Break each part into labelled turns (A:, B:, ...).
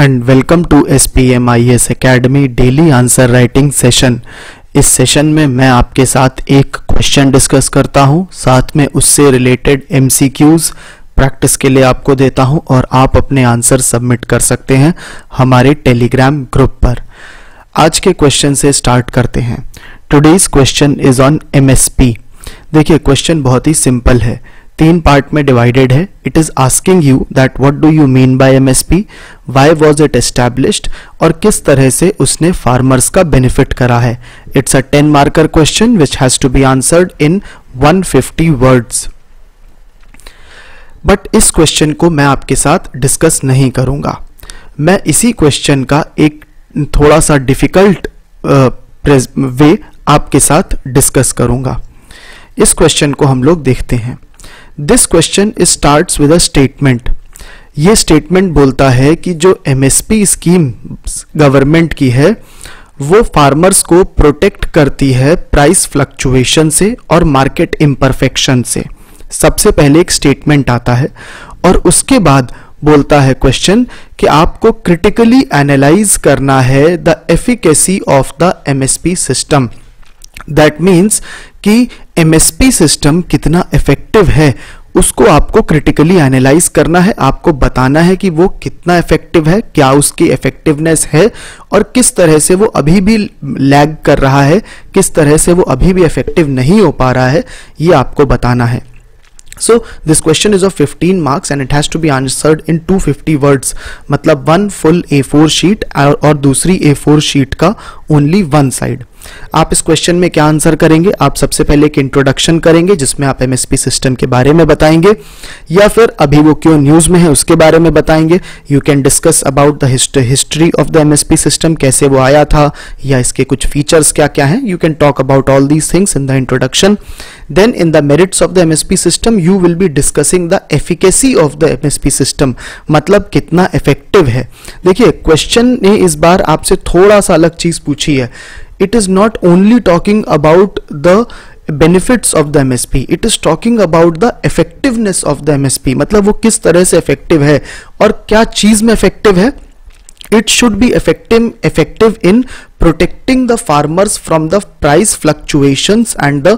A: And welcome to SPMIS Academy daily answer writing session. इस session में मैं आपके साथ एक क्वेश्चन डिस्कस करता हूं, साथ में उससे रिलेटेड MCQs प्रैक्टिस के लिए आपको देता हूं और आप अपने आंसर सबमिट कर सकते हैं हमारे टेलीग्राम ग्रुप पर। आज के क्वेश्चन से स्टार्ट करते हैं। Today's question is on MSP। देखिए क्वेश्चन बहुत ही सिंपल है, 3 पार्ट में डिवाइडेड है। It is asking you that what do you mean by MSP, why was it established और किस तरह से उसने फार्मर्स का बेनिफिट करा है। It's a 10 marker question which has to be answered in 150 words. But इस क्वेश्चन को मैं आपके साथ डिस्कस नहीं करूंगा। मैं इसी क्वेश्चन का एक थोड़ा सा डिफिकल्ट वे आपके साथ डिस्कस करूंगा। इस क्वेश्चन को हम लोग देखते हैं। This question starts with a statement. ये स्टेटमेंट बोलता है कि जो MSP स्कीम गवर्नमेंट की है वो फार्मर्स को प्रोटेक्ट करती है प्राइस फ्लक्चुएशन से और मार्केट इम्परफेक्शन से। सबसे पहले एक स्टेटमेंट आता है और उसके बाद बोलता है क्वेश्चन कि आपको क्रिटिकली एनालाइज करना है the efficacy of the MSP system. That means कि MSP सिस्टम कितना इफेक्टिव है उसको आपको क्रिटिकली एनालाइज करना है। आपको बताना है कि वो कितना इफेक्टिव है, क्या उसकी इफेक्टिवनेस है और किस तरह से वो अभी भी लैग कर रहा है, किस तरह से वो अभी भी इफेक्टिव नहीं हो पा रहा है, ये आपको बताना है। So this question is of 15 marks and it has to be answered in 250 words। मतलब 1 full A4 sheet और दूसरी A4 sheet का only 1 side। आप इस क्वेश्चन में क्या आंसर करेंगे? आप सबसे पहले एक इंट्रोडक्शन करेंगे जिसमें आप MSP सिस्टम के बारे में बताएंगे, या फिर अभी वो क्यों न्यूज में है उसके बारे में बताएंगे। You can discuss about the history of the MSP system, कैसे वो आया था या इसके कुछ फीचर्स क्या क्या हैं। You can talk about all these things in the introduction. Then in the merits of the MSP system you will be discussing the efficacy of the MSP system, मतलब कितना इफेक्टिव है। देखिए क्वेश्चन ने इस बार आपसे थोड़ा सा अलग चीज पूछी है। It is not only talking about the benefits of the MSP, it is talking about the effectiveness of the MSP। मतलब वो किस तरह से effective है और क्या चीज में effective है। It should be effective in protecting the farmers from the price fluctuations and the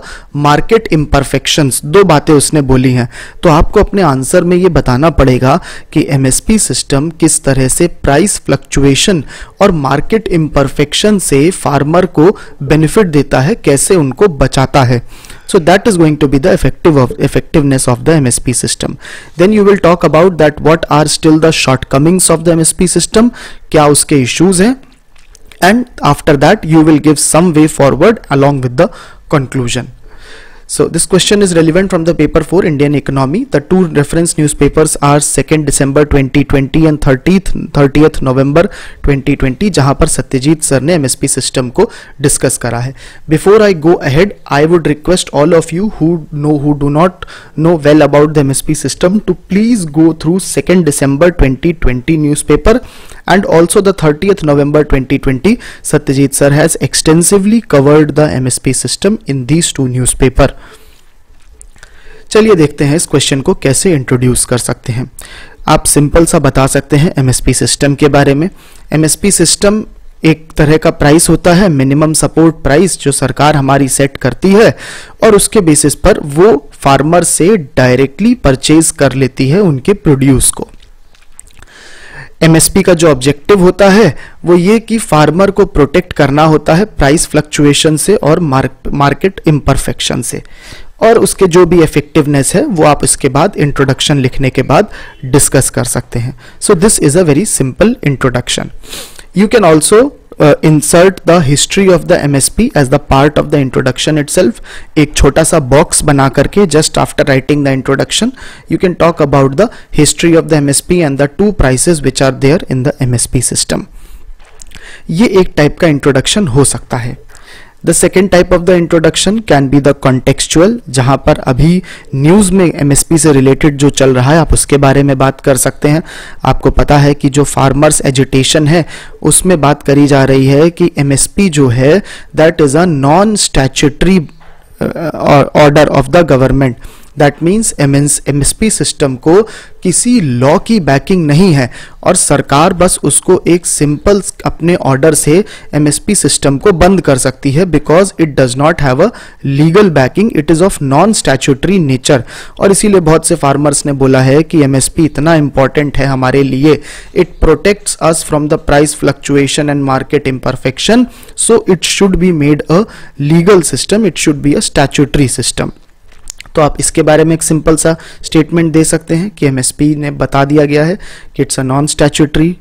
A: market imperfections। 2 बातें उसने बोली हैं, तो आपको अपने आंसर में ये बताना पड़ेगा कि MSP सिस्टम किस तरह से प्राइस फ्लक्चुएशन और मार्केट इम्परफेक्शन से फार्मर को बेनिफिट देता है, कैसे उनको बचाता है। So that is going to be the effectiveness of the MSP system. Then you will talk about that what are still the shortcomings of the MSP system, क्या उसके issues हैं, and after that you will give some way forward along with the conclusion. So this question is relevant from the paper 4 Indian economy. The 2 reference newspapers are 2nd December 2020 and 30th November 2020, जहां पर Satyajit sir ने MSP system को discuss करा है। Before I go ahead, I would request all of you who do not know well about the MSP system to please go through 2nd December 2020 newspaper and also the 30th November 2020. Satyajit sir has extensively covered the MSP system in these 2 newspaper. चलिए देखते हैं इस question को कैसे introduce कर सकते हैं। आप सिंपल सा बता सकते हैं MSP सिस्टम के बारे में। MSP सिस्टम एक तरह का प्राइस होता है, मिनिमम सपोर्ट प्राइस, जो सरकार हमारी सेट करती है और उसके बेसिस पर वो फार्मर से डायरेक्टली परचेज कर लेती है उनके प्रोड्यूस को। MSP का जो ऑब्जेक्टिव होता है वो ये कि फार्मर को प्रोटेक्ट करना होता है प्राइस फ्लक्चुएशन से और मार्केट इम्परफेक्शन से, और उसके जो भी इफेक्टिवनेस है वो आप इसके बाद इंट्रोडक्शन लिखने के बाद डिस्कस कर सकते हैं। So this is a very simple introduction. You can also insert the history of the MSP as the part of the introduction itself। एक छोटा सा बॉक्स बना करके just after writing the introduction you can talk about the history of the MSP and the 2 prices which are there in the MSP system। ये एक type का introduction हो सकता है। The second type of the introduction can be the contextual, जहां पर अभी news में MSP से रिलेटेड जो चल रहा है आप उसके बारे में बात कर सकते हैं। आपको पता है कि जो फार्मर्स एजिटेशन है उसमें बात करी जा रही है कि MSP जो है that is a non statutory order of the government. That means MSP system को किसी लॉ की बैकिंग नहीं है और सरकार बस उसको एक सिंपल अपने ऑर्डर से एमएसपी सिस्टम को बंद कर सकती है, because it does not have a legal backing, it is of non statutory nature. और इसीलिए बहुत से फार्मर्स ने बोला है कि एमएसपी इतना इंपॉर्टेंट है हमारे लिए, it protects us from the price fluctuation and market imperfection, so it should be made a legal system, it should be a statutory system. तो आप इसके बारे में एक सिंपल सा स्टेटमेंट दे सकते हैं कि एमएसपी ने बता दिया गया है कि it's a non statutory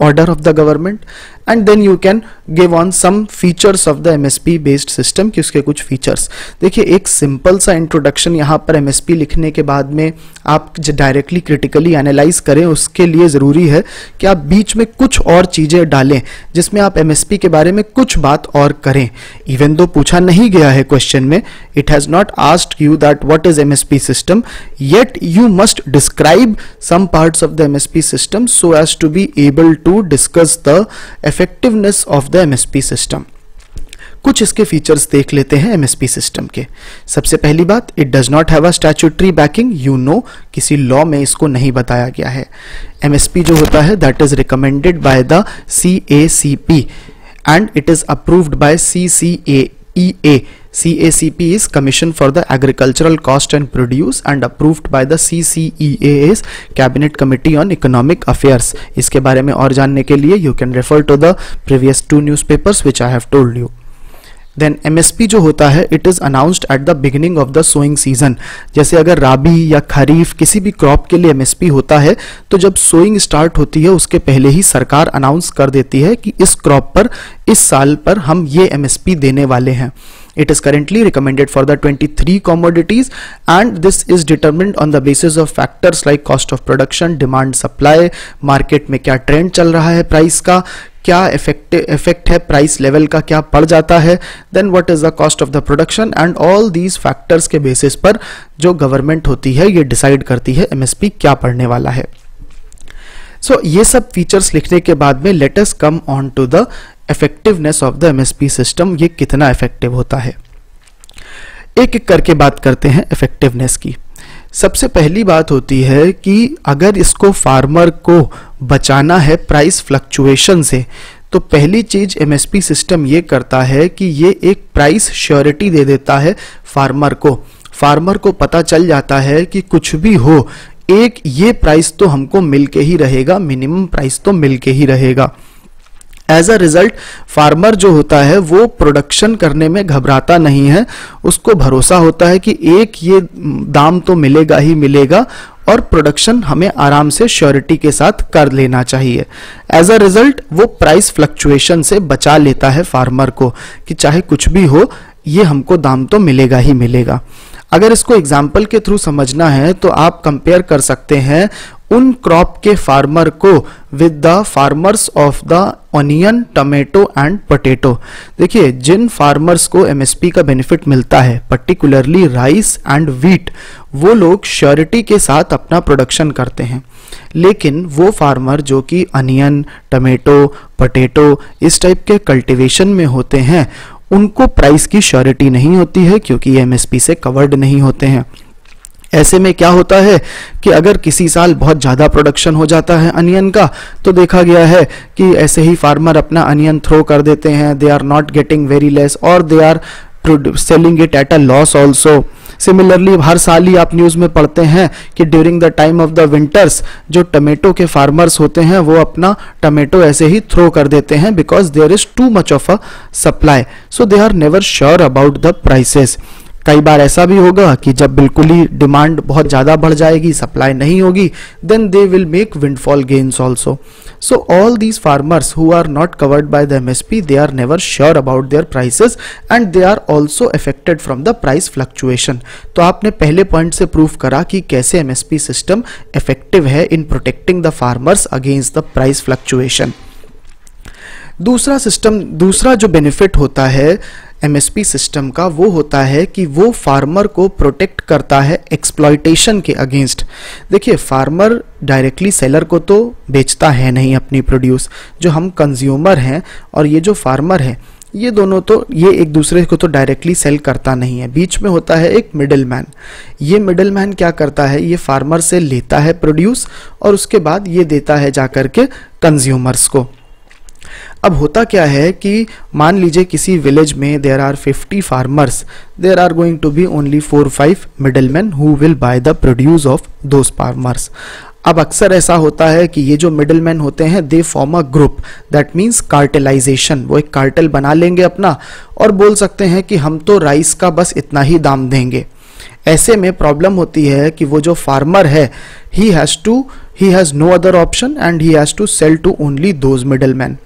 A: order of the government, and then you can give on some features of the MSP based system कि उसके कुछ फीचर्स। देखिए, एक सिंपल सा इंट्रोडक्शन यहाँ पर एमएसपी लिखने के बाद में आप डायरेक्टली क्रिटिकली एनालाइज करें, उसके लिए ज़रूरी है कि आप बीच में कुछ और चीज़ें डालें जिसमें आप एमएसपी के बारे में कुछ बात और करें। इवन दो पूछा नहीं गया है क्वेश्चन में, it has not asked you that what is MSP system, yet you must describe some parts of the MSP system so as to be able to discuss the effectiveness of the MSP system। कुछ इसके features देख लेते हैं MSP system के। सबसे पहली बात, it does not have a statutory banking, you know, किसी लॉ में इसको नहीं बताया गया है। एमएसपी जो होता है that is recommended by the CACP and it is approved by CCAEA। CACP is Commission for the Agricultural Cost and Produce and approved by the CCEA's Cabinet Committee on Economic Affairs। इसके बारे में और जानने के लिए you can refer to the previous 2 newspapers which I have told you। Then MSP जो होता है it is announced at the beginning of the sowing season. जैसे अगर राबी या खरीफ किसी भी क्रॉप के लिए एमएसपी होता है तो जब सोइंग स्टार्ट होती है उसके पहले ही सरकार अनाउंस कर देती है कि इस क्रॉप पर इस साल पर हम ये एमएसपी देने वाले हैं। It is currently recommended for the 23 commodities and this is determined on the basis of factors like cost of production, demand, supply, market में क्या ट्रेंड चल रहा है प्राइस का, क्या इफेक्ट है प्राइस लेवल का, क्या पड़ जाता है, then what is the cost of the production, and all these factors के बेसिस पर जो गवर्नमेंट होती है ये डिसाइड करती है एमएसपी क्या पड़ने वाला है। सो ये सब फीचर्स लिखने के बाद में let us come on to the effectiveness of the MSP system, ये कितना इफेक्टिव होता है। एक एक करके बात करते हैं इफेक्टिवनेस की। सबसे पहली बात होती है कि अगर इसको फार्मर को बचाना है प्राइस फ्लक्चुएशन से, तो पहली चीज एमएसपी सिस्टम ये करता है कि ये एक प्राइस श्योरिटी दे देता है फार्मर को। फार्मर को पता चल जाता है कि कुछ भी हो एक ये प्राइस तो हमको मिलके ही रहेगा, मिनिमम प्राइस तो मिलके ही रहेगा। एज अ रिजल्ट फार्मर जो होता है वो प्रोडक्शन करने में घबराता नहीं है, उसको भरोसा होता है कि एक ये दाम तो मिलेगा ही मिलेगा और प्रोडक्शन हमें आराम से श्योरिटी के साथ कर लेना चाहिए। एज अ रिजल्ट वो प्राइस फ्लक्चुएशन से बचा लेता है फार्मर को कि चाहे कुछ भी हो ये हमको दाम तो मिलेगा ही मिलेगा। अगर इसको एग्जाम्पल के थ्रू समझना है तो आप कंपेयर कर सकते हैं उन क्रॉप के फार्मर को with the farmers of the onion, tomato and potato. देखिए, जिन फार्मर्स को एमएसपी का बेनिफिट मिलता है पर्टिकुलरली राइस एंड व्हीट, वो लोग श्योरिटी के साथ अपना प्रोडक्शन करते हैं। लेकिन वो फार्मर जो कि अनियन, टमेटो, पोटैटो इस टाइप के कल्टीवेशन में होते हैं उनको प्राइस की श्योरिटी नहीं होती है क्योंकि एमएसपी से कवर्ड नहीं होते हैं। ऐसे में क्या होता है कि अगर किसी साल बहुत ज़्यादा प्रोडक्शन हो जाता है अनियन का, तो देखा गया है कि ऐसे ही फार्मर अपना अनियन थ्रो कर देते हैं, they are not getting very less और they are selling it at a loss also. Similarly हर साल ही आप न्यूज़ में पढ़ते हैं कि during the time of the winters जो टमेटो के फार्मर्स होते हैं वो अपना टमेटो ऐसे ही थ्रो कर देते हैं because there is too much of a supply, so they are never sure about the prices. कई बार ऐसा भी होगा कि जब बिल्कुल ही डिमांड बहुत ज़्यादा बढ़ जाएगी, सप्लाई नहीं होगी, then they will make windfall gains also. So all these farmers who are not covered by the MSP, they are never sure about their prices and they are also affected from the price fluctuation. तो आपने पहले point से prove करा कि कैसे MSP system effective है in protecting the farmers against the price fluctuation. दूसरा जो बेनिफिट होता है एमएसपी सिस्टम का वो होता है कि वो फार्मर को प्रोटेक्ट करता है एक्सप्लॉयटेशन के अगेंस्ट। देखिए, फार्मर डायरेक्टली सेलर को तो बेचता है नहीं अपनी प्रोड्यूस, जो हम कंज्यूमर हैं और ये जो फार्मर है ये दोनों तो ये एक दूसरे को तो डायरेक्टली सेल करता नहीं है, बीच में होता है एक मिडिल मैन। ये मिडिल मैन क्या करता है, ये फार्मर से लेता है प्रोड्यूस और उसके बाद ये देता है जाकर के कंज्यूमर्स को। अब होता क्या है कि मान लीजिए किसी विलेज में there are 50 farmers, there are going to be only 4-5 middleman who will buy the produce of those farmers. अब अक्सर ऐसा होता है कि ये जो मिडिलमैन होते हैं they form a group, that means cartelisation, वो एक कार्टेल बना लेंगे अपना और बोल सकते हैं कि हम तो राइस का बस इतना ही दाम देंगे। ऐसे में प्रॉब्लम होती है कि वो जो फार्मर है he has no other option and he has to sell to only those middlemen।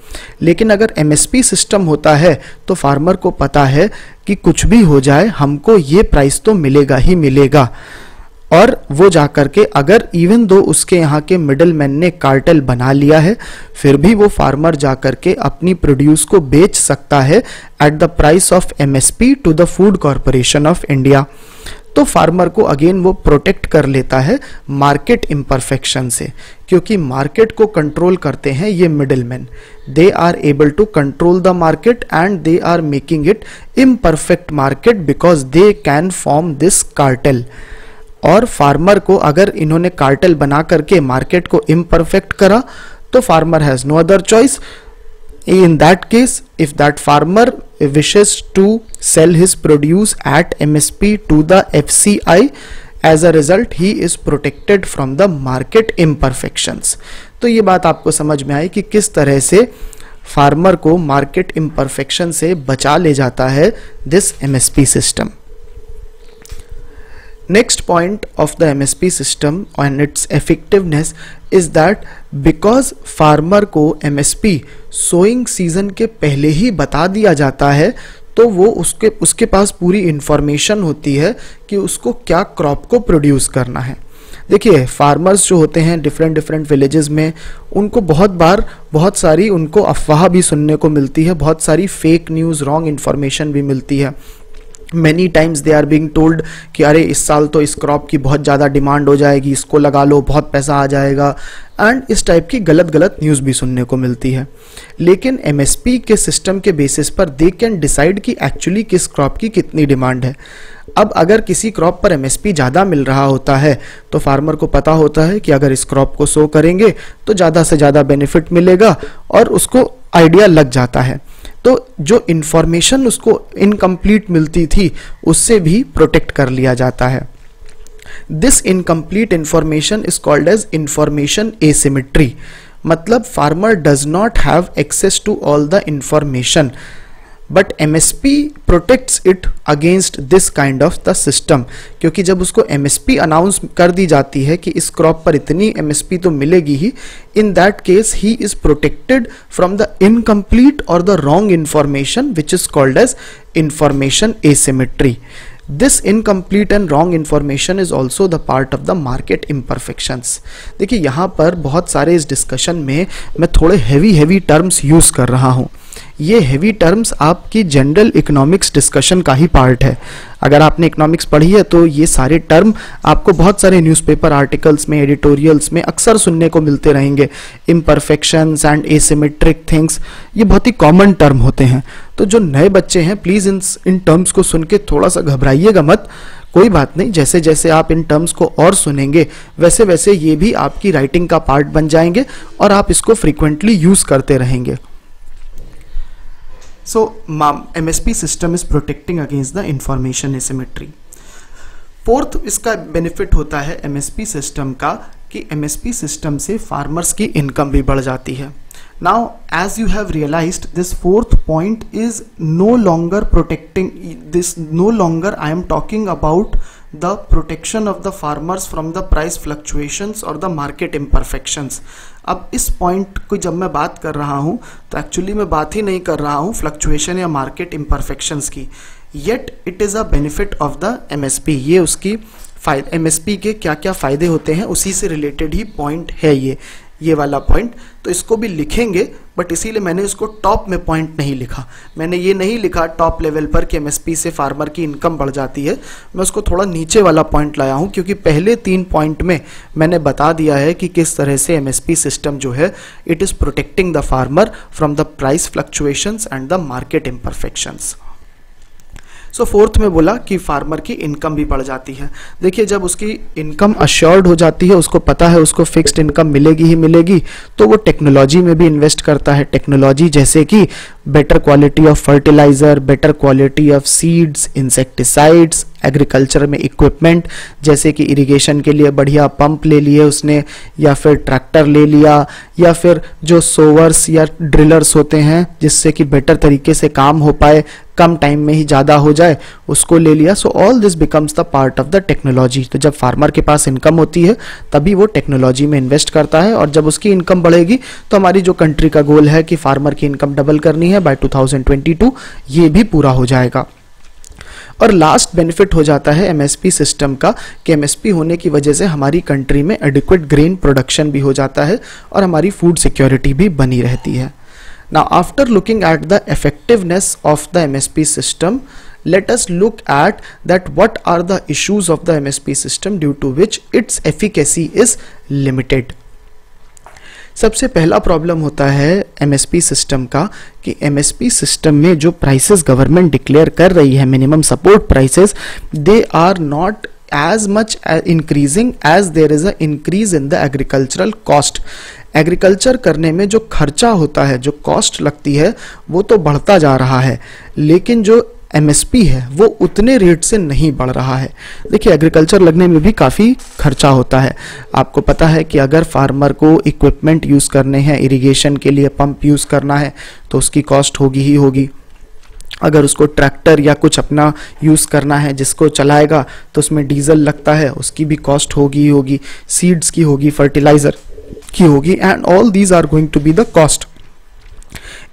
A: लेकिन अगर MSP सिस्टम होता है तो फार्मर को पता है कि कुछ भी हो जाए हमको ये प्राइस तो मिलेगा ही मिलेगा, और वो जाकर के अगर इवन दो उसके यहाँ के मिडलमैन ने कार्टेल बना लिया है फिर भी वो फार्मर जाकर के अपनी प्रोड्यूस को बेच सकता है at the price of MSP to the food corporation of India. तो फार्मर को अगेन वो प्रोटेक्ट कर लेता है मार्केट इम्परफेक्शन से, क्योंकि मार्केट को कंट्रोल करते हैं ये middleman. They are able to control the market and they are making it imperfect market because they can form this cartel. और फार्मर को अगर इन्होंने कार्टेल बना करके मार्केट को इम्परफेक्ट करा तो farmer has no other choice. In that case, if that farmer wishes to sell his produce at MSP to the FCI, as a result he is protected from the market imperfections। तो ये बात आपको समझ में आई कि किस तरह से फार्मर को मार्केट इम्परफेक्शन से बचा ले जाता है this MSP system. Next point of the MSP system and its effectiveness is that because farmer को MSP sowing season के पहले ही बता दिया जाता है तो वो उसके पास पूरी इंफॉर्मेशन होती है कि उसको क्या क्रॉप को प्रोड्यूस करना है। देखिए फार्मर्स जो होते हैं डिफरेंट विलेजेस में, उनको बहुत सारी उनको अफवाह भी सुनने को मिलती है, बहुत सारी फेक न्यूज़ रॉन्ग इन्फॉर्मेशन भी मिलती है। Many times they are being told कि अरे इस साल तो इस क्रॉप की बहुत ज़्यादा डिमांड हो जाएगी, इसको लगा लो बहुत पैसा आ जाएगा, एंड इस टाइप की गलत न्यूज़ भी सुनने को मिलती है। लेकिन MSP के सिस्टम के बेसिस पर दे कैन डिसाइड कि एक्चुअली किस क्रॉप की कितनी डिमांड है। अब अगर किसी क्रॉप पर MSP ज़्यादा मिल रहा होता है तो फार्मर को पता होता है कि अगर इस क्रॉप को सो करेंगे तो ज़्यादा से ज़्यादा बेनिफिट मिलेगा और उसको आइडिया लग जाता है। तो जो इंफॉर्मेशन उसको इनकम्प्लीट मिलती थी उससे भी प्रोटेक्ट कर लिया जाता है। This incomplete information is called as information asymmetry, मतलब farmer does not have access to all the information but MSP protects it against this kind of the system. क्योंकि जब उसको MSP अनाउंस कर दी जाती है कि इस क्रॉप पर इतनी MSP तो मिलेगी ही, in that case he is protected from the incomplete और the wrong information which is called as information asymmetry. This incomplete and wrong information is also the part of the market imperfections। देखिए यहाँ पर बहुत सारे इस discussion में मैं थोड़े हैवी टर्म्स यूज कर रहा हूँ। ये हैवी टर्म्स आपकी जनरल इकोनॉमिक्स डिस्कशन का ही पार्ट है। अगर आपने इकोनॉमिक्स पढ़ी है तो ये सारे टर्म आपको बहुत सारे न्यूज़पेपर आर्टिकल्स में, एडिटोरियल्स में अक्सर सुनने को मिलते रहेंगे। इम्परफेक्शंस एंड एसिमेट्रिक थिंग्स, ये बहुत ही कॉमन टर्म होते हैं। तो जो नए बच्चे हैं प्लीज़ इन टर्म्स को सुन के थोड़ा सा घबराइएगा मत, कोई बात नहीं। जैसे जैसे आप इन टर्म्स को और सुनेंगे वैसे वैसे ये भी आपकी राइटिंग का पार्ट बन जाएंगे और आप इसको फ्रीक्वेंटली यूज़ करते रहेंगे। So MSP system is protecting against the information asymmetry। Fourth इसका बेनिफिट होता है MSP सिस्टम का कि MSP सिस्टम से फार्मर्स की इनकम भी बढ़ जाती है। Now as you have realized, this fourth point is no longer protecting this, no longer I am talking about the protection of the farmers from the price fluctuations or the market imperfections। अब इस point को जब मैं बात कर रहा हूँ तो एक्चुअली मैं बात ही नहीं कर रहा हूँ फ्लक्चुएशन या मार्केट इम्परफेक्शंस की, yet it is a benefit of the MSP। ये उसकी MSP के क्या क्या फ़ायदे होते हैं उसी से रिलेटेड ही पॉइंट है ये वाला पॉइंट, तो इसको भी लिखेंगे, बट इसीलिए मैंने इसको टॉप में पॉइंट नहीं लिखा। मैंने ये नहीं लिखा टॉप लेवल पर कि एमएसपी से फार्मर की इनकम बढ़ जाती है, मैं उसको थोड़ा नीचे वाला पॉइंट लाया हूं, क्योंकि पहले 3 पॉइंट में मैंने बता दिया है कि किस तरह से एमएसपी सिस्टम जो है it is protecting the farmer from the price fluctuations and the market imperfections. So fourth में बोला कि फार्मर की इनकम भी बढ़ जाती है। देखिए, जब उसकी इनकम अश्योर्ड हो जाती है, उसको पता है उसको फिक्स्ड इनकम मिलेगी ही मिलेगी, तो वो टेक्नोलॉजी में भी इन्वेस्ट करता है। टेक्नोलॉजी जैसे कि better quality of fertiliser, better quality of seeds, insecticides, agriculture में इक्विपमेंट जैसे कि इरिगेशन के लिए बढ़िया पंप ले लिए उसने, या फिर ट्रैक्टर ले लिया, या फिर जो सोवर्स या ड्रिलर्स होते हैं जिससे कि बेटर तरीके से काम हो पाए, कम टाइम में ही ज़्यादा हो जाए, उसको ले लिया। So all this becomes the part of the technology. तो जब फार्मर के पास इनकम होती है तभी वो टेक्नोलॉजी में इन्वेस्ट करता है, और जब उसकी इनकम बढ़ेगी तो हमारी जो कंट्री का गोल है कि फार्मर की इनकम डबल करनी है बाय 2022, ये भी पूरा हो जाएगा। और लास्ट बेनिफिट हो जाता है एमएसपी सिस्टम का कि एमएसपी होने की वजह से हमारी कंट्री में एडिक्वेट ग्रेन प्रोडक्शन भी हो जाता है और हमारी फूड सिक्योरिटी भी बनी रहती है। Now, after looking at the effectiveness of the MSP system, let us look at that what are the issues of the MSP system due to which its efficacy is limited. सबसे पहला problem होता है MSP system का कि MSP system में जो prices government declare कर रही है, minimum support prices, they are not as much increasing as there is a increase in the agricultural cost. Agriculture करने में जो खर्चा होता है, जो कॉस्ट लगती है, वो तो बढ़ता जा रहा है, लेकिन जो एमएसपी है वो उतने रेट से नहीं बढ़ रहा है। देखिए, एग्रीकल्चर लगने में भी काफ़ी खर्चा होता है। आपको पता है कि अगर फार्मर को इक्विपमेंट यूज़ करने हैं, इरिगेशन के लिए पंप यूज़ करना है, तो उसकी कॉस्ट होगी ही होगी। अगर उसको ट्रैक्टर या कुछ अपना यूज़ करना है जिसको चलाएगा तो उसमें डीजल लगता है, उसकी भी कॉस्ट होगी ही होगी, सीड्स की होगी, फर्टिलाइजर की होगी, and all these are going to be the cost.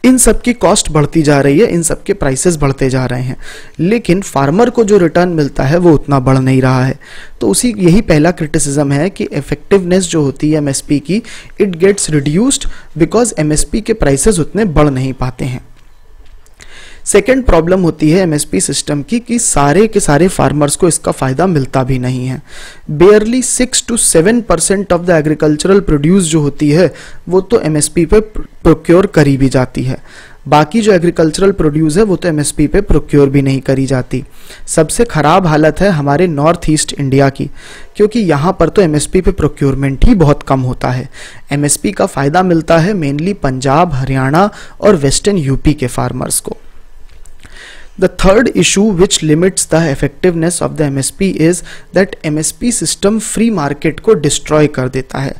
A: इन सब की कॉस्ट बढ़ती जा रही है, इन सब के प्राइसेस बढ़ते जा रहे हैं, लेकिन फार्मर को जो रिटर्न मिलता है वो उतना बढ़ नहीं रहा है। तो यही पहला क्रिटिसिज्म है कि इफेक्टिवनेस जो होती है एमएसपी की, it gets reduced because MSP के प्राइसेस उतने बढ़ नहीं पाते हैं। सेकेंड प्रॉब्लम होती है एमएसपी सिस्टम की कि सारे के सारे फार्मर्स को इसका फायदा मिलता भी नहीं है। बेयरली 6 to 7% of the agricultural produce जो होती है वो तो एमएसपी पे प्रोक्योर करी भी जाती है, बाकी जो एग्रीकल्चरल प्रोड्यूस है वो तो एमएसपी पे प्रोक्योर भी नहीं करी जाती। सबसे खराब हालत है हमारे नॉर्थ ईस्ट इंडिया की, क्योंकि यहाँ पर तो एमएसपी पे प्रोक्योरमेंट ही बहुत कम होता है। एमएसपी का फायदा मिलता है मेनली पंजाब, हरियाणा और वेस्टर्न यूपी के फार्मर्स को। The third issue which limits the effectiveness of the MSP is that MSP system free market को destroy कर देता है।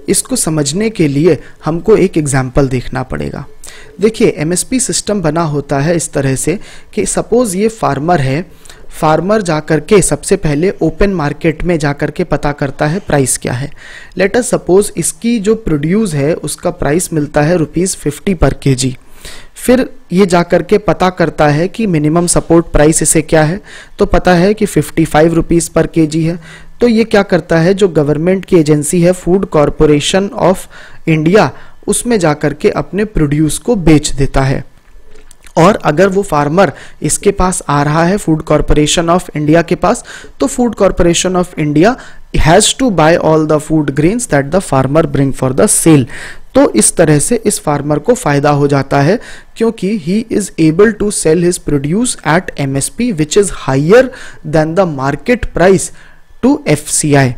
A: इसको समझने के लिए हमको एक एग्जाम्पल देखना पड़ेगा। देखिए, MSP सिस्टम बना होता है इस तरह से कि सपोज ये फार्मर है, फार्मर जाकर के सबसे पहले ओपन मार्केट में जाकर के पता करता है प्राइस क्या है। लेट अस सपोज इसकी जो प्रोड्यूस है उसका प्राइस मिलता है ₹50 पर केजी। फिर ये जाकर के पता करता है कि मिनिमम सपोर्ट प्राइस इसे क्या है, तो पता है कि ₹55 पर केजी है। तो ये क्या करता है, जो गवर्नमेंट की एजेंसी है फूड कॉरपोरेशन ऑफ इंडिया, उसमें जाकर के अपने प्रोड्यूस को बेच देता है। और अगर वो फार्मर इसके पास आ रहा है फूड कॉरपोरेशन ऑफ इंडिया के पास, तो food corporation of India has to buy all the food grains that the farmer bring for the sale. तो इस तरह से इस फार्मर को फायदा हो जाता है, क्योंकि he is able to sell his produce at MSP which is higher than the market price to FCI.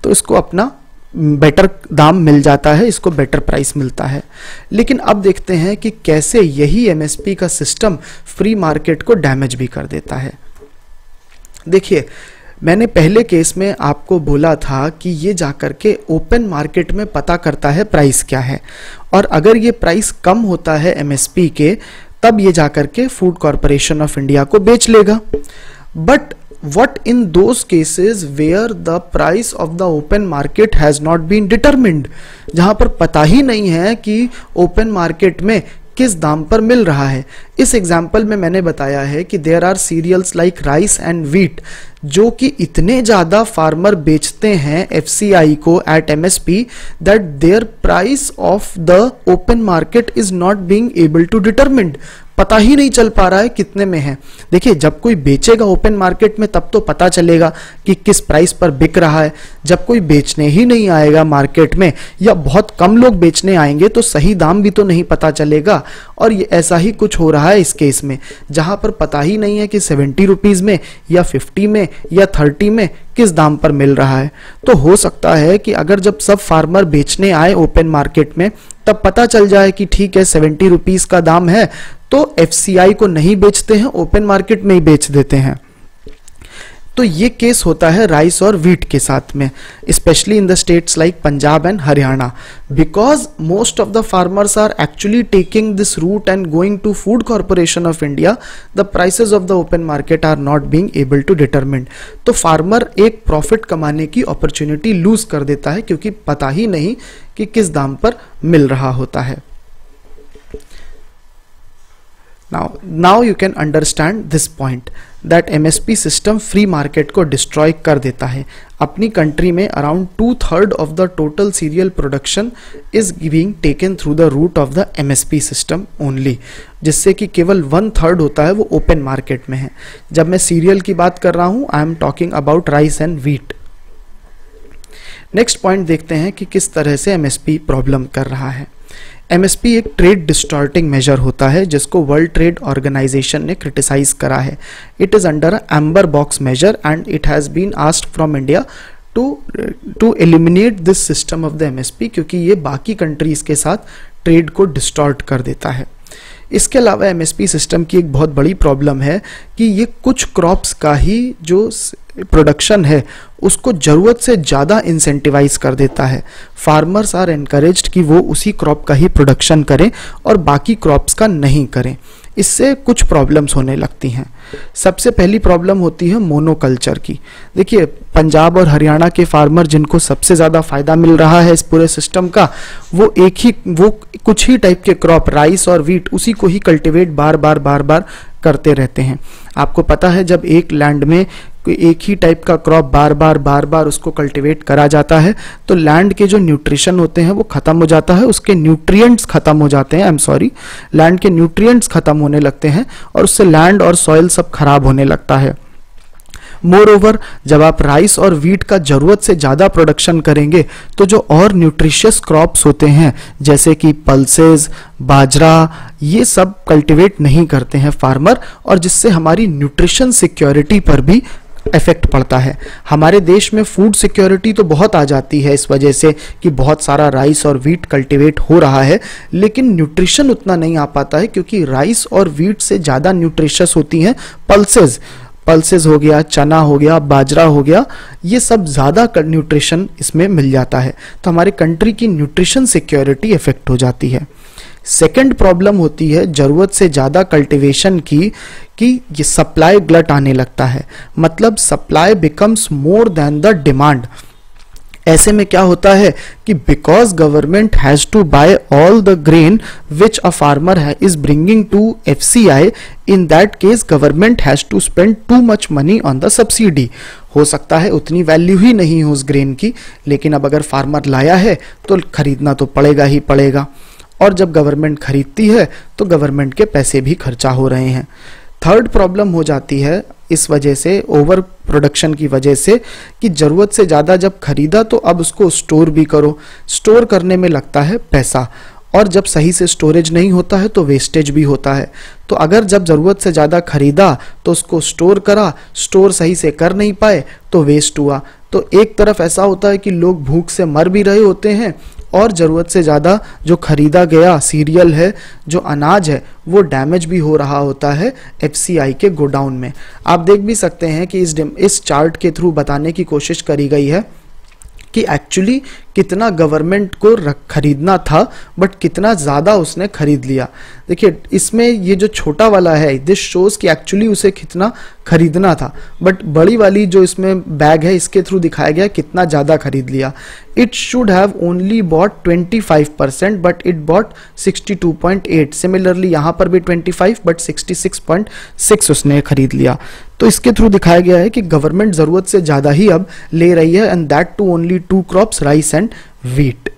A: तो इसको अपना बेटर दाम मिल जाता है, इसको बेटर प्राइस मिलता है। लेकिन अब देखते हैं कि कैसे यही एमएसपी का सिस्टम फ्री मार्केट को डैमेज भी कर देता है। देखिए, मैंने पहले केस में आपको बोला था कि ये जाकर के ओपन मार्केट में पता करता है प्राइस क्या है, और अगर ये प्राइस कम होता है एमएसपी के, तब ये जाकर के फूड कॉरपोरेशन ऑफ इंडिया को बेच लेगा। But what in those cases where the price of the open market has not been determined, जहां पर पता ही नहीं है कि ओपन मार्केट में किस दाम पर मिल रहा है। इस एग्जाम्पल में मैंने बताया है कि there are cereals like rice and wheat, जो कि इतने ज़्यादा फार्मर बेचते हैं FCI को at MSP that their price of the open market is not being able to determined. पता ही नहीं चल पा रहा है कितने में है। देखिए, जब कोई बेचेगा ओपन मार्केट में तब तो पता चलेगा कि किस प्राइस पर बिक रहा है। जब कोई बेचने ही नहीं आएगा मार्केट में या बहुत कम लोग बेचने आएंगे तो सही दाम भी तो नहीं पता चलेगा। और ये ऐसा ही कुछ हो रहा है इस केस में, जहां पर पता ही नहीं है कि 70 रुपीज में या 50 में या 30 में किस दाम पर मिल रहा है। तो हो सकता है कि अगर जब सब फार्मर बेचने आए ओपन मार्केट में तब पता चल जाए कि ठीक है 70 रुपीज का दाम है, तो FCI को नहीं बेचते हैं, ओपन मार्केट में ही बेच देते हैं। तो ये केस होता है राइस और व्हीट के साथ में, specially in the states like Punjab and Haryana, because most of the farmers are actually taking this route and going to food corporation of India, the prices of the open market are not being able to determine. तो farmer एक profit कमाने की opportunity loose कर देता है क्योंकि पता ही नहीं कि किस दाम पर मिल रहा होता है। Now you can understand this point that MSP system free market को डिस्ट्रॉय कर देता है। अपनी कंट्री में around 2/3 of the total cereal production is being taken through the route of the MSP system only, जिससे कि केवल 1/3 होता है वो ओपन मार्केट में है। जब मैं सीरियल की बात कर रहा हूं, I am talking about rice and wheat. Next point देखते हैं कि किस तरह से MSP प्रॉब्लम कर रहा है। MSP एक ट्रेड डिस्टॉर्टिंग मेजर होता है जिसको वर्ल्ड ट्रेड ऑर्गेनाइजेशन ने क्रिटिसाइज करा है। It is under amber box measure and it has been asked from India to eliminate this system of the MSP, क्योंकि ये बाकी कंट्रीज के साथ ट्रेड को डिस्टॉर्ट कर देता है। इसके अलावा MSP सिस्टम की एक बहुत बड़ी प्रॉब्लम है कि ये कुछ क्रॉप्स का ही जो प्रोडक्शन है उसको जरूरत से ज़्यादा इंसेंटिवाइज कर देता है। फार्मर्स आर एनकरेज्ड कि वो उसी क्रॉप का ही प्रोडक्शन करें और बाकी क्रॉप्स का नहीं करें। इससे कुछ प्रॉब्लम्स होने लगती हैं। सबसे पहली प्रॉब्लम होती है मोनोकल्चर की। देखिए, पंजाब और हरियाणा के फार्मर जिनको सबसे ज़्यादा फायदा मिल रहा है इस पूरे सिस्टम का, वो कुछ ही टाइप के क्रॉप राइस और व्हीट उसी को ही कल्टिवेट बार बार करते रहते हैं। आपको पता है, जब एक लैंड में कोई एक ही टाइप का क्रॉप बार बार उसको कल्टीवेट करा जाता है तो लैंड के जो न्यूट्रिशन होते हैं वो खत्म हो जाता है, उसके न्यूट्रिएंट्स खत्म हो जाते हैं, लैंड के न्यूट्रिएंट्स खत्म होने लगते हैं और उससे लैंड और सॉइल सब खराब होने लगता है। मोर ओवर, जब आप राइस और व्हीट का जरूरत से ज़्यादा प्रोडक्शन करेंगे तो जो और न्यूट्रिशियस क्रॉप्स होते हैं जैसे कि पल्सेस, बाजरा, ये सब कल्टीवेट नहीं करते हैं फार्मर, और जिससे हमारी न्यूट्रिशन सिक्योरिटी पर भी इफेक्ट पड़ता है। हमारे देश में फूड सिक्योरिटी तो बहुत आ जाती है इस वजह से कि बहुत सारा राइस और व्हीट कल्टीवेट हो रहा है, लेकिन न्यूट्रिशन उतना नहीं आ पाता है क्योंकि राइस और व्हीट से ज़्यादा न्यूट्रिशियस होती हैं पल्सेस हो गया, चना हो गया, बाजरा हो गया, ये सब ज़्यादा न्यूट्रिशन इसमें मिल जाता है, तो हमारे कंट्री की न्यूट्रिशन सिक्योरिटी इफेक्ट हो जाती है। सेकंड प्रॉब्लम होती है जरूरत से ज़्यादा कल्टीवेशन की कि ये सप्लाई ग्लट आने लगता है, मतलब supply becomes more than the demand. ऐसे में क्या होता है कि because government has to buy all the grain which a farmer is bringing to FCI, in that case government has to spend too much money on the subsidy. हो सकता है उतनी वैल्यू ही नहीं हो उस ग्रेन की, लेकिन अब अगर फार्मर लाया है तो खरीदना तो पड़ेगा ही पड़ेगा, और जब गवर्नमेंट खरीदती है तो गवर्नमेंट के पैसे भी खर्चा हो रहे हैं। थर्ड प्रॉब्लम हो जाती है इस वजह से, ओवर प्रोडक्शन की वजह से, कि जरूरत से ज़्यादा जब खरीदा तो अब उसको स्टोर भी करो, स्टोर करने में लगता है पैसा, और जब सही से स्टोरेज नहीं होता है तो वेस्टेज भी होता है। तो अगर जब ज़रूरत से ज़्यादा खरीदा तो उसको स्टोर करा, स्टोर सही से कर नहीं पाए तो वेस्ट हुआ। तो एक तरफ ऐसा होता है कि लोग भूख से मर भी रहे होते हैं और ज़रूरत से ज़्यादा जो खरीदा गया सीरियल है, जो अनाज है, वो डैमेज भी हो रहा होता है FCI के गोडाउन में। आप देख भी सकते हैं कि इस चार्ट के थ्रू बताने की कोशिश करी गई है कि एक्चुअली कितना गवर्नमेंट को खरीदना था, बट कितना ज्यादा उसने खरीद लिया। देखिए इसमें ये जो छोटा वाला है, दिस शोज कि एक्चुअली उसे कितना खरीदना था, बट बड़ी वाली जो इसमें बैग है इसके थ्रू दिखाया गया कितना ज्यादा खरीद लिया। It should have only bought 25% but it bought 62.8। Similarly यहां पर भी 25 बट 66.6 उसने खरीद लिया। तो इसके थ्रू दिखाया गया है कि गवर्नमेंट जरूरत से ज्यादा ही अब ले रही है, and that too only 2 crops, rice and wheat.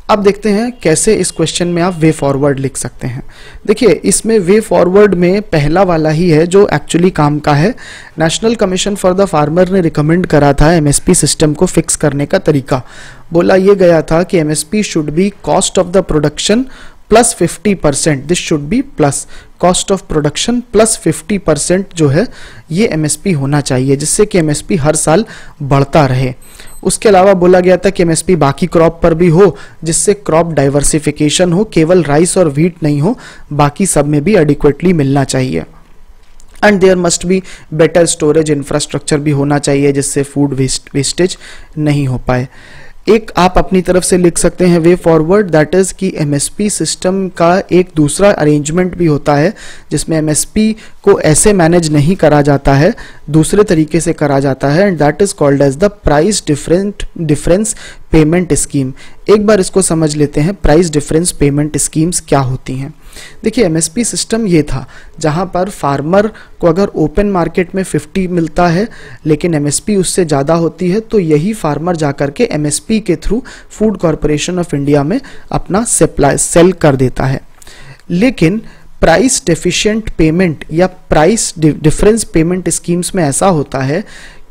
A: अब देखते हैं कैसे इस क्वेश्चन में आप वे फॉरवर्ड लिख सकते हैं। देखिए इसमें वे फॉरवर्ड में पहला वाला ही है जो एक्चुअली काम का है। National commission for the farmer ने रिकमेंड करा था एमएसपी सिस्टम को फिक्स करने का तरीका। बोला ये गया था कि MSP should be cost of the production plus 50%, this should be plus cost of production plus 50% जो है ये एमएसपी होना चाहिए, जिससे कि एमएसपी हर साल बढ़ता रहे। उसके अलावा बोला गया था कि एमएसपी बाकी क्रॉप पर भी हो, जिससे क्रॉप डाइवर्सिफिकेशन हो, केवल राइस और व्हीट नहीं हो, बाकी सब में भी एडिक्वेटली मिलना चाहिए। And there must be better storage infrastructure भी होना चाहिए, जिससे फूड वेस्टेज नहीं हो पाए। एक आप अपनी तरफ से लिख सकते हैं वे फॉरवर्ड, दैट इज कि एमएसपी सिस्टम का एक दूसरा अरेंजमेंट भी होता है, जिसमें एमएसपी को ऐसे मैनेज नहीं करा जाता है, दूसरे तरीके से करा जाता है, and that is called as the price difference payment scheme. एक बार इसको समझ लेते हैं, प्राइस डिफरेंस पेमेंट स्कीम्स क्या होती हैं। देखिए एमएसपी सिस्टम ये था जहां पर फार्मर को अगर ओपन मार्केट में 50 मिलता है लेकिन एमएसपी उससे ज्यादा होती है, तो यही फार्मर जाकर के एमएसपी के through food corporation of India में अपना सप्लाई सेल कर देता है। लेकिन प्राइस डेफिशिएंट पेमेंट या प्राइस डिफरेंस पेमेंट स्कीम्स में ऐसा होता है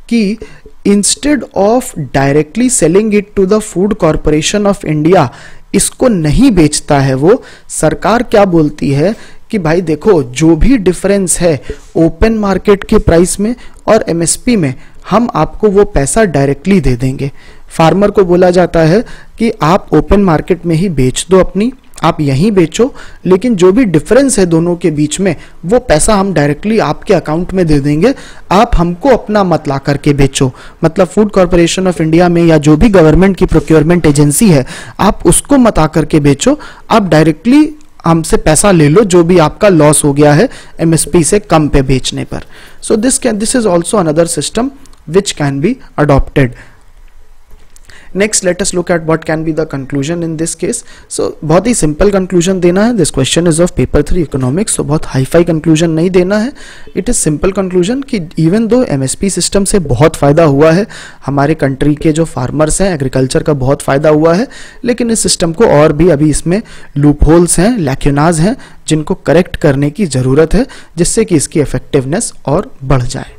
A: कि instead of directly selling it to the food corporation of India, इसको नहीं बेचता है वो, सरकार क्या बोलती है कि भाई देखो जो भी डिफरेंस है ओपन मार्केट के प्राइस में और एमएसपी में, हम आपको वो पैसा डायरेक्टली दे देंगे। फार्मर को बोला जाता है कि आप ओपन मार्केट में ही बेच दो अपनी, आप यहीं बेचो, लेकिन जो भी डिफरेंस है दोनों के बीच में वो पैसा हम डायरेक्टली आपके अकाउंट में दे देंगे, आप हमको अपना मत ला करके बेचो। मतलब फूड कॉर्पोरेशन ऑफ इंडिया में या जो भी गवर्नमेंट की प्रोक्योरमेंट एजेंसी है, आप उसको मत आकर के बेचो, आप डायरेक्टली हमसे पैसा ले लो जो भी आपका लॉस हो गया है एमएसपी से कम पे बेचने पर। So this is also another system which can be adopted. Next, let us look at what can be the conclusion in this case. So बहुत ही सिंपल कंक्लूजन देना है। This question is of paper 3 economics, तो बहुत hi fi conclusion नहीं देना है। It is simple conclusion कि even though MSP system से बहुत फायदा हुआ है, हमारे कंट्री के जो फार्मर्स हैं, एग्रीकल्चर का बहुत फायदा हुआ है, लेकिन इस सिस्टम को और भी अभी इसमें लूप होल्स हैं, लैक्यूनाज हैं, जिनको करेक्ट करने की जरूरत है, जिससे कि इसकी इफेक्टिवनेस और बढ़ जाए।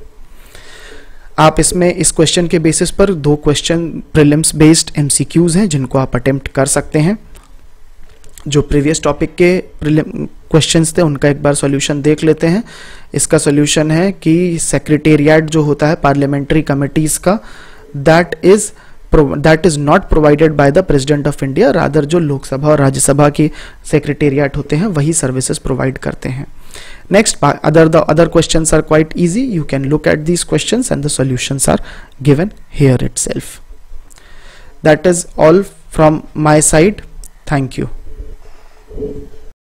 A: आप इसमें इस क्वेश्चन के बेसिस पर 2 क्वेश्चन प्रीलिम्स बेस्ड एमसीक्यूज हैं जिनको आप अटेम्प्ट कर सकते हैं। जो प्रीवियस टॉपिक के क्वेश्चंस थे उनका एक बार सॉल्यूशन देख लेते हैं। इसका सॉल्यूशन है कि सेक्रेटेरिएट जो होता है पार्लियामेंट्री कमिटीज का, that is not provided by the president of India, rather जो लोकसभा और राज्यसभा के सेक्रेटेरिएट होते हैं वही सर्विसेज प्रोवाइड करते हैं। Next, the other questions are quite easy. You can look at these questions and the solutions are given here itself. That is all from my side. Thank you.